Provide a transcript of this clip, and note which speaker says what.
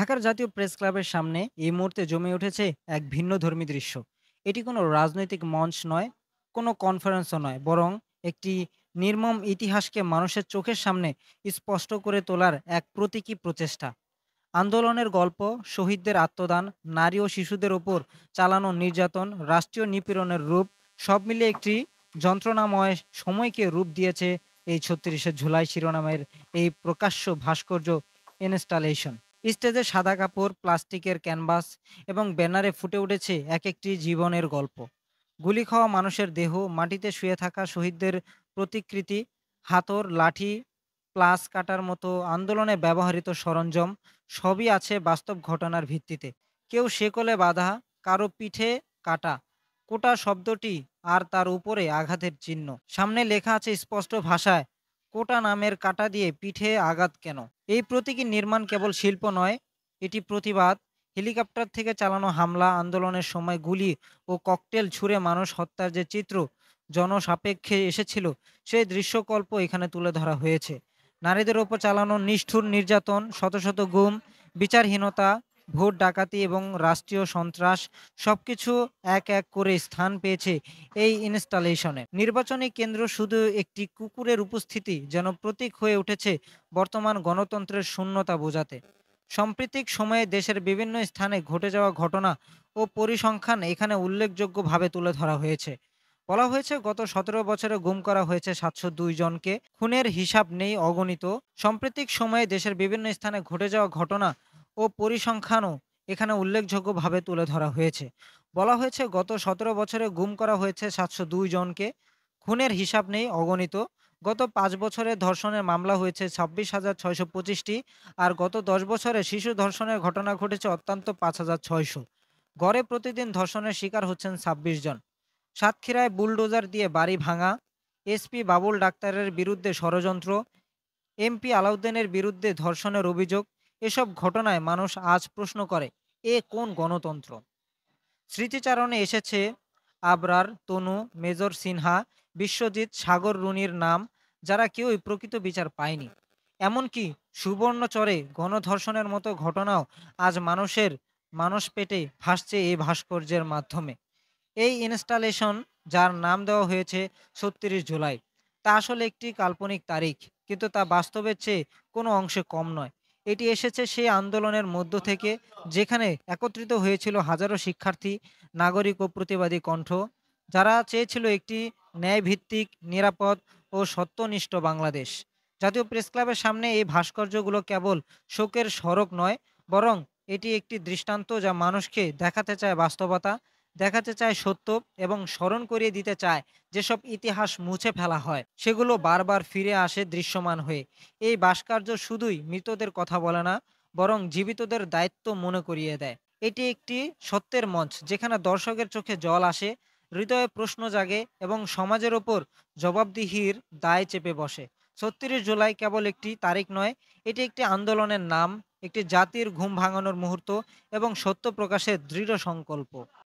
Speaker 1: ঢাকার জাতীয় প্রেস ক্লাবের সামনে এই মুহূর্তে জমে উঠেছে এক ভিন্নধর্মী দৃশ্য। এটি কোনো রাজনৈতিক মঞ্চ নয়, কোনো কনফারেন্সও নয়, বরং একটি নির্মম ইতিহাসকে মানুষের চোখের সামনে স্পষ্ট করে তোলার এক প্রতীকী প্রচেষ্টা। আন্দোলনের গল্প, শহীদদের আত্মদান, নারী ও শিশুদের ওপর চালানো নির্যাতন, রাষ্ট্রীয় নিপীড়নের রূপ, সব মিলিয়ে একটি যন্ত্রণাময় সময়কে রূপ দিয়েছে এই ৩৬শে জুলাই শিরোনামের এই প্রকাশ্য ভাস্কর্য ইনস্টলেশন। স্টেজে সাদা কাপড়, প্লাস্টিকের ক্যানভাস এবং ব্যানারে ফুটে উঠেছে এক একটি জীবনের গল্প। গুলি খাওয়া মানুষের দেহ, মাটিতে শুয়ে থাকা শহীদদের প্রতিকৃতি, হাতর, লাঠি, প্লাস কাটার মতো আন্দোলনে ব্যবহৃত সরঞ্জাম, সবই আছে বাস্তব ঘটনার ভিত্তিতে। কেউ শেকলে বাঁধা, কারো পিঠে কাটা, কোটা শব্দটি আর তার উপরে আঘাতের চিহ্ন। সামনে লেখা আছে স্পষ্ট ভাষায়, কোটা নামের কাটা দিয়ে পিঠে আঘাত কেন। এই প্রতীকী নির্মাণ কেবল শিল্প নয়, এটি প্রতিবাদ। হেলিকপ্টার থেকে চালানো হামলা, আন্দোলনের সময় গুলি ও ককটেল ছুঁড়ে মানুষ হত্যার যে চিত্র জনসাপেক্ষে এসেছিল, সেই দৃশ্যকল্প এখানে তুলে ধরা হয়েছে। নারীদের ওপর চালানো নিষ্ঠুর নির্যাতন, শত শত গুম, বিচারহীনতা, ভোট ডাকাতি এবং রাষ্ট্রীয় সন্ত্রাস সবকিছু এক এক করে স্থান পেয়েছে এই ইনস্টলেশনে। নির্বাচনী কেন্দ্র শুধু একটি কুকুরের উপস্থিতি যেন প্রতীক হয়ে উঠেছে বর্তমান গণতন্ত্রের শূন্যতা বোঝাতে। সাম্প্রতিক সময়ে দেশের বিভিন্ন স্থানে ঘটে যাওয়া ঘটনা ও পরিসংখ্যান এখানে উল্লেখযোগ্যভাবে তুলে ধরা হয়েছে। বলা হয়েছে গত ১৭ বছরে গুম করা হয়েছে ৭০২ জনকে, খুনের হিসাব নেই অগণিত। সাম্প্রতিক সময়ে দেশের বিভিন্ন স্থানে ঘটে যাওয়া ঘটনা ও পরিসংখ্যানও এখানে উল্লেখযোগ্যভাবে তুলে ধরা হয়েছে। বলা হয়েছে গত ১৭ বছরে গুম করা হয়েছে ৭০২ জনকে, খুনের হিসাব নেই অগণিত। গত ৫ বছরে ধর্ষণের মামলা হয়েছে ২৬,৬২৫টি, আর গত ১০ বছরে শিশু ধর্ষণের ঘটনা ঘটেছে অত্যন্ত ৫,৬০০। গড়ে প্রতিদিন ধর্ষণের শিকার হচ্ছেন ২৬ জন। সাতক্ষীরায় বুলডোজার দিয়ে বাড়ি ভাঙা, এসপি বাবুল ডাক্তারের বিরুদ্ধে ষড়যন্ত্র, এমপি আলাউদ্দিনের বিরুদ্ধে ধর্ষণের অভিযোগ, এসব ঘটনায় মানুষ আজ প্রশ্ন করে, এ কোন গণতন্ত্র? স্মৃতিচারণে এসেছে আবরার, তনু, মেজর সিনহা, বিশ্বজিৎ, সাগর রুনির নাম, যারা কেউই প্রকৃত বিচার পায়নি। এমনকি সুবর্ণচরে গণধর্ষণের মতো ঘটনাও আজ মানুষের মানস পেটে ভাসছে এই ভাস্কর্যের মাধ্যমে। এই ইনস্টলেশন, যার নাম দেওয়া হয়েছে ৩৬ জুলাই, তা আসলে একটি কাল্পনিক তারিখ, কিন্তু তা বাস্তবের চেয়ে কোনো অংশে কম নয়। এটি এসেছে সেই আন্দোলনের মধ্য থেকে, যেখানে একত্রিত হয়েছিল হাজারো শিক্ষার্থী, নাগরিক ও প্রতিবাদী কণ্ঠ, যারা চেয়েছিল একটি ন্যায়ভিত্তিক, নিরাপদ ও সত্যনিষ্ঠ বাংলাদেশ। জাতীয় প্রেস ক্লাবের সামনে এই ভাস্কর্যগুলো কেবল শোকের স্মারক নয়, বরং এটি একটি দৃষ্টান্ত যা মানুষকে দেখাতে চায় বাস্তবতা, দেখাতে চায় সত্য, এবং স্মরণ করিয়ে দিতে চায় যেসব ইতিহাস মুছে ফেলা হয় সেগুলো বারবার ফিরে আসে দৃশ্যমান হয়ে। এই ভাস্কর্য শুধুই মৃতদের কথা বলে না, বরং জীবিতদের দায়িত্ব মনে করিয়ে দেয়। এটি একটি সত্যের মঞ্চ, যেখানে দর্শকের চোখে জল আসে, হৃদয়ে প্রশ্ন জাগে এবং সমাজের ওপর জবাবদিহির দায় চেপে বসে। ৩৬ জুলাই কেবল একটি তারিখ নয়, এটি একটি আন্দোলনের নাম, একটি জাতির ঘুম ভাঙানোর মুহূর্ত এবং সত্য প্রকাশের দৃঢ় সংকল্প।